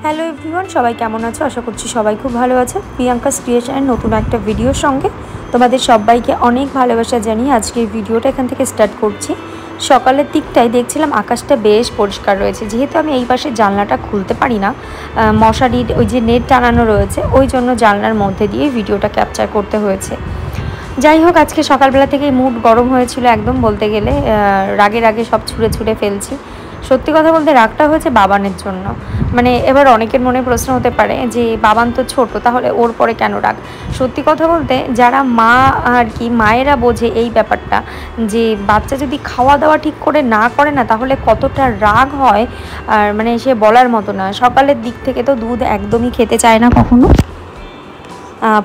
Hello everyone, সবাই কেমন আছো? আশা করছি সবাই খুব ভালো আছে। প্রিয়াঙ্কাস ক্রিয়েশনের নতুন একটা ভিডিওর সঙ্গে তোমাদের সবাইকে অনেক ভালোবাসা জানিয়ে আজকের ভিডিওটা এখান থেকে স্টার্ট করছি। সকালের দিকটায় দেখছিলাম আকাশটা বেশ পরিষ্কার রয়েছে, যেহেতু আমি এই পাশে জানলাটা খুলতে পারি না, মশারির ওই যে নেট টানানো রয়েছে, ওই জন্য জানলার মধ্যে দিয়ে ভিডিওটা ক্যাপচার করতে হয়েছে। যাই হোক, আজকে সকালবেলা থেকেই মুড গরম হয়েছিল একদম, বলতে গেলে রাগে রাগে সব ছুঁড়ে ছুঁড়ে ফেলছি। সত্যি কথা বলতে রাগটা হয়েছে বাবানের জন্য। মানে এবার অনেকের মনে প্রশ্ন হতে পারে যে বাবান তো ছোট, তাহলে ওর পরে কেন রাগ? সত্যি কথা বলতে যারা মা আর কি, মায়েরা বোঝে এই ব্যাপারটা, যে বাচ্চা যদি খাওয়া দাওয়া ঠিক করে না করে না, তাহলে কতটা রাগ হয় আর মানে সে বলার মতো না। সকালের দিক থেকে তো দুধ একদমই খেতে চায় না কখনো,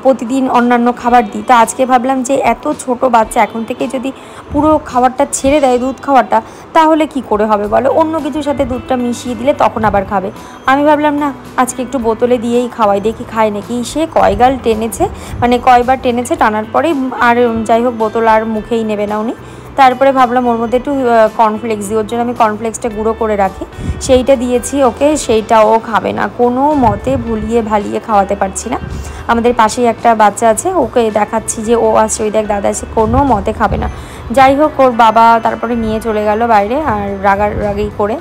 প্রতিদিন অন্যান্য খাবার দিই। তো আজকে ভাবলাম যে এত ছোট বাচ্চা এখন থেকে যদি পুরো খাবারটা ছেড়ে দেয়, দুধ খাওয়াটা, তাহলে কি করে হবে বলো? অন্য কিছুর সাথে দুধটা মিশিয়ে দিলে তখন আবার খাবে। আমি ভাবলাম না, আজকে একটু বোতলে দিয়েই খাওয়াই, দেখি খায় নাকি। সে কয়গাল টেনেছে, মানে কয়বার টেনেছে, টানার পরেই আর যাই হোক বোতল আর মুখেই নেবে না উনি। তারপরে ভাবলাম ওর মধ্যে একটু কর্নফ্লেক্স দিই, ওর জন্য আমি কর্নফ্লেক্সটা গুঁড়ো করে রাখি, সেইটা দিয়েছি ওকে। সেইটাও খাবে না, কোনো মতে ভুলিয়ে ভালিয়ে খাওয়াতে পারছি না। আমাদের পাশেই একটা বাচ্চা আছে, ওকে দেখাচ্ছি যে ও আসছে, ওই দেখ দাদা আছে, কোনো মতে খাবে না। যাই হোক, ওর বাবা তারপরে নিয়ে চলে গেল বাইরে, আর রাগারাগি করে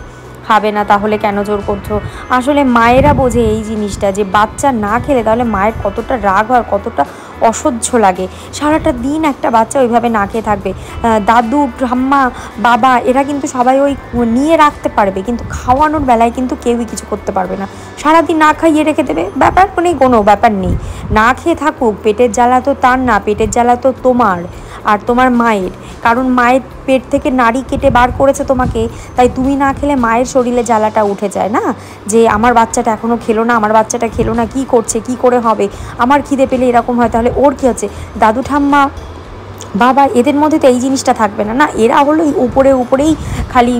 খাবে না, তাহলে কেন জোর করছো? আসলে মায়েরা বোঝে এই জিনিসটা, যে বাচ্চা না খেলে তাহলে মায়ের কতটা রাগ হয়, কতটা অসহ্য লাগে। সারাটা দিন একটা বাচ্চা ওইভাবে না খেয়ে থাকবে, দাদু ঠাম্মা বাবা এরা কিন্তু সবাই ওই নিয়ে রাখতে পারবে, কিন্তু খাওয়ানোর বেলায় কিন্তু কেউই কিছু করতে পারবে না। সারাদিন না খাইয়ে রেখে দেবে, ব্যাপার কোনো ব্যাপার নেই। না খেয়ে থাকুক, পেটের জ্বালা তো তার না, পেটের জ্বালা তো তোমার আর তোমার মায়ের। কারণ মায়ের পেট থেকে নাড়ি কেটে বার করেছে তোমাকে, তাই তুমি না খেলে মায়ের শরীরে জ্বালাটা উঠে যায় না, যে আমার বাচ্চাটা এখনও খেলো না, আমার বাচ্চাটা খেলো না, কী করছে, কী করে হবে, আমার খিদে পেলে এরকম হয়, তাহলে ওর কী হচ্ছে? দাদু ঠাম্মা বাবা এদের মধ্যে তো এই জিনিসটা থাকবে না। না, এরা হলো উপরেই খালি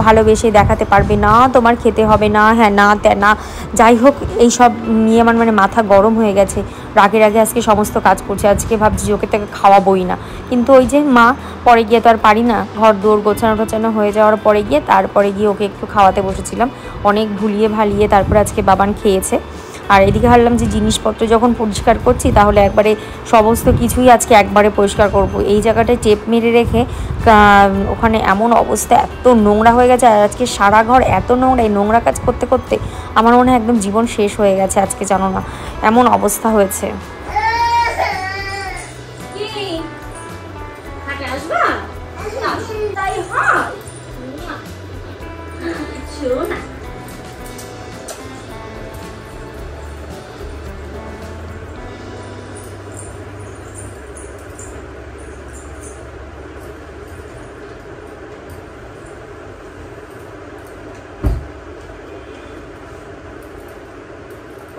ভালোবেসে দেখাতে পারবে, না তোমার খেতে হবে না, হ্যাঁ না না। যাই হোক, এই সব নিয়ে আমার মানে মাথা গরম হয়ে গেছে। রাগে রাগে আজকে সমস্ত কাজ করছে। আজকে ভাবছি ওকে থেকে খাওয়াবোই না, কিন্তু ওই যে মা, পরে গিয়ে তো আর পারি না। ঘর দৌড় গোছানো হয়ে যাওয়ার পরে গিয়ে তারপরে গিয়ে ওকে একটু খাওয়াতে বসেছিলাম, অনেক ভুলিয়ে ভালিয়ে। তারপরে আজকে বাবান খেয়েছে। আর এদিকে ভাবলাম যে জিনিসপত্র যখন পরিষ্কার করছি, তাহলে একবারে সমস্ত কিছুই আজকে একবারে পরিষ্কার করব। এই জায়গাটায় টেপ মেরে রেখে ওখানে এমন অবস্থা, এত নোংরা হয়ে গেছে। আর আজকে সারা ঘর এত নোংরা, এই নোংরা কাজ করতে করতে আমার মনে হয় একদম জীবন শেষ হয়ে গেছে আজকে, জানো না, এমন অবস্থা হয়েছে।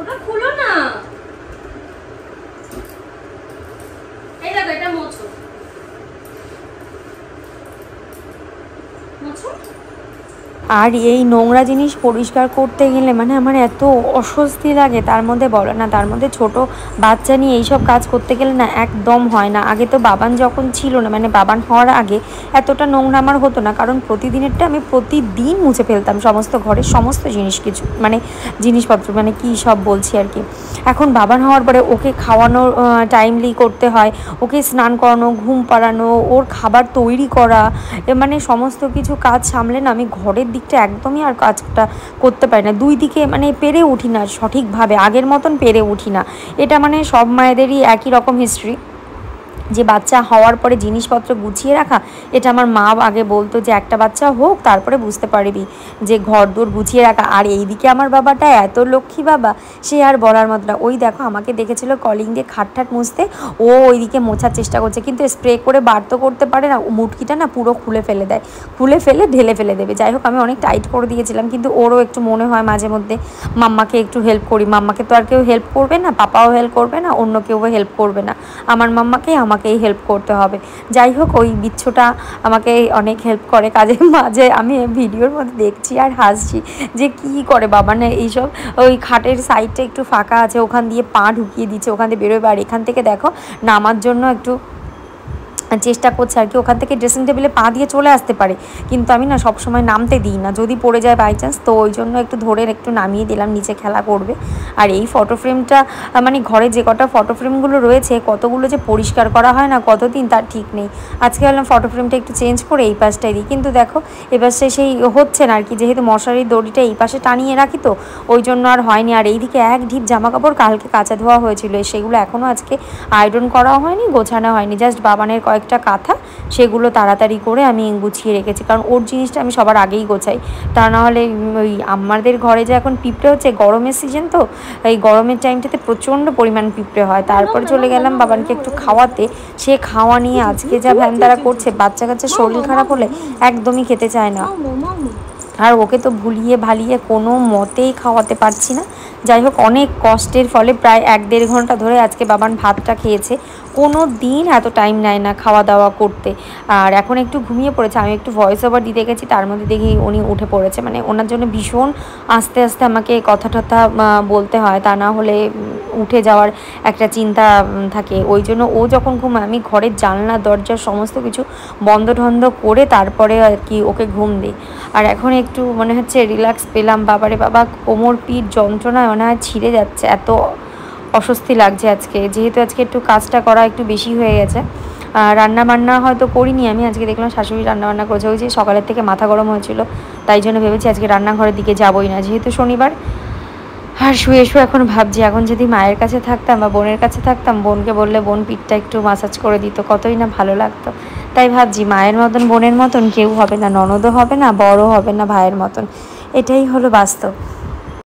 ওটা খুলো না, এই দেখো এটা মোছো মোছো। আর এই নোংরা জিনিস পরিষ্কার করতে গেলে মানে আমার এত অস্বস্তি লাগে, তার মধ্যে বলো না, তার মধ্যে ছোট বাচ্চা নিয়ে এইসব কাজ করতে গেলে না একদম হয় না। আগে তো বাবান যখন ছিল না, মানে বাবান হওয়ার আগে এতটা নোংরা আমার হতো না, কারণ প্রতিদিনেরটা আমি প্রতিদিন মুছে ফেলতাম, সমস্ত ঘরের সমস্ত কিছু মানে জিনিসপত্র, মানে কি সব বলছি আর কি। এখন বাবান হওয়ার পরে ওকে খাওয়ানো টাইমলি করতে হয়, ওকে স্নান করানো, ঘুম পাড়ানো, ওর খাবার তৈরি করা, মানে সমস্ত কিছু কাজ সামলে না আমি ঘরের দিকটা একদমই আর কাজটা করতে পারি না। দুই দিকে মানে পেরে উঠি না সঠিকভাবে, আগের মতন পেরে উঠি না। এটা মানে সব মায়েদেরই একই রকম হিস্ট্রি, যে বাচ্চা হওয়ার পরে জিনিসপত্র গুছিয়ে রাখা। এটা আমার মা আগে বলতো যে একটা বাচ্চা হোক, তারপরে বুঝতে পারবি যে ঘর দোর গুছিয়ে রাখা। আর এইদিকে আমার বাবাটা এত লক্ষ্মী বাবা, সে আর বলার মতো না। ওই দেখো, আমাকে দেখেছিল কলিং দিয়ে খাটঠাট মুছতে, ও ওইদিকে মোছার চেষ্টা করছে, কিন্তু স্প্রে করে বার তো করতে পারে না, মুটকিটা না পুরো খুলে ফেলে দেয়, খুলে ফেলে ঢেলে ফেলে দেবে। যাই হোক, আমি অনেক টাইট করে দিয়েছিলাম, কিন্তু ওরও একটু মনে হয় মাঝে মধ্যে মাম্মাকে একটু হেল্প করি। মাম্মাকে তো আর কেউ হেল্প করবে না, পাপাও হেল্প করবে না, অন্য কেউ হেল্প করবে না, আমার আমাকেই হেল্প করতে হবে। যাই হোক, ওই বিচ্ছুটা আমাকে অনেক হেল্প করে কাজের মাঝে। আমি ভিডিওর মধ্যে দেখছি আর হাসছি যে কি করে বাবা না এইসব। ওই খাটের সাইডটা একটু ফাঁকা আছে, ওখান দিয়ে পা ঢুকিয়ে দিচ্ছে, ওখান দিয়ে বেরোবে। আর এখান থেকে দেখো নামার জন্য একটু চেষ্টা করছে আর কি ওখান থেকে ড্রেসিং টেবিলে পা দিয়ে চলে আসতে পারে, কিন্তু আমি না সবসময় নামতে দিই না, যদি পড়ে যায় বাই চান্স, তো ওই জন্য একটু ধরে একটু নামিয়ে দিলাম, নিচে খেলা করবে। আর এই ফটো ফ্রেমটা মানে ঘরে যে কটা ফটো ফ্রেমগুলো রয়েছে কতগুলো যে পরিষ্কার করা হয় না কতদিন তার ঠিক নেই। আজকে ভাবলাম ফটো ফ্রেমটা একটু চেঞ্জ করে এই পাশটাই দিই, কিন্তু দেখো এ পাশে সেই হচ্ছে না আর কি, যেহেতু মশারির দড়িটা এই পাশে টানিয়ে রাখি তো ওই জন্য আর হয়নি। আর এইদিকে এক ঢিপ জামা কাপড় কালকে কাচা ধোয়া হয়েছিল, সেগুলো এখনও আজকে আয়রন করাও হয়নি, গোছানো হয়নি, জাস্ট বাবানের কয়েকটা কাঁথা সেগুলো তাড়াতাড়ি করে আমি গুছিয়ে রেখেছি, কারণ ওর জিনিসটা আমি সবার আগেই গোছাই, তা না হলে ওই আমাদের ঘরে যে এখন পিঁপড়ে হচ্ছে, গরমের সিজন তো এই গরমের টাইমটাতে প্রচণ্ড পরিমাণ পিঁপড়ে হয়। তারপরে চলে গেলাম বাবানকে একটু খাওয়াতে, সে খাওয়া নিয়ে আজকে যা ভ্যানদারা করছে, বাচ্চা কাচ্চা শরীর খারাপ হলে একদমই খেতে চায় না, আর ওকে তো ভুলিয়ে ভালিয়ে কোনো মতেই খাওয়াতে পারছি না। যাই হোক অনেক কষ্টের ফলে প্রায় 1-1.5 ঘন্টা ধরে আজকে বাবান ভাতটা খেয়েছে, কোনো দিন এত টাইম নেয় না খাওয়া দাওয়া করতে। আর এখন একটু ঘুমিয়ে পড়েছে, আমি একটু ভয়েস ওভার দিতে গেছি, তার মধ্যে দেখি উনি উঠে পড়েছে, মানে ওনার জন্য ভীষণ আস্তে আস্তে আমাকে কথা টথা বলতে হয়, তা না হলে উঠে যাওয়ার একটা চিন্তা থাকে, ওই জন্য ও যখন ঘুমায় আমি ঘরের জানলা দরজা সমস্ত কিছু বন্ধ ঠন্ধ করে তারপরে আর কি ওকে ঘুম দিই। আর এখন একটু মনে হচ্ছে রিল্যাক্স পেলাম। বাবারে বাবা, কোমর পিঠ যন্ত্রণায় মনে হয় ছিঁড়ে যাচ্ছে, এত অস্বস্তি লাগছে আজকে, যেহেতু আজকে একটু কাজটা করা একটু বেশি হয়ে গেছে। রান্না বান্না হয়তো করিনি আমি আজকে, দেখলাম শাশুড়ি রান্নাবান্না করেছে, ওই যে সকালের থেকে মাথা গরম হয়েছিল, তাই জন্য ভেবেছি আজকে রান্নাঘরের দিকে যাবোই না যেহেতু শনিবার। আর শুয়ে শুয়ে এখন ভাবছি, এখন যদি মায়ের কাছে থাকতাম বা বোনের কাছে থাকতাম, বোনকে বললে বোন পিঠটা একটু মাসাজ করে দিত, কতই না ভালো লাগতো। তাই ভাবছি মায়ের মতন বোনের মতন কেউ হবে না, ননদও হবে না, বড়ও হবে না ভাইয়ের মতন, এটাই হলো বাস্তব।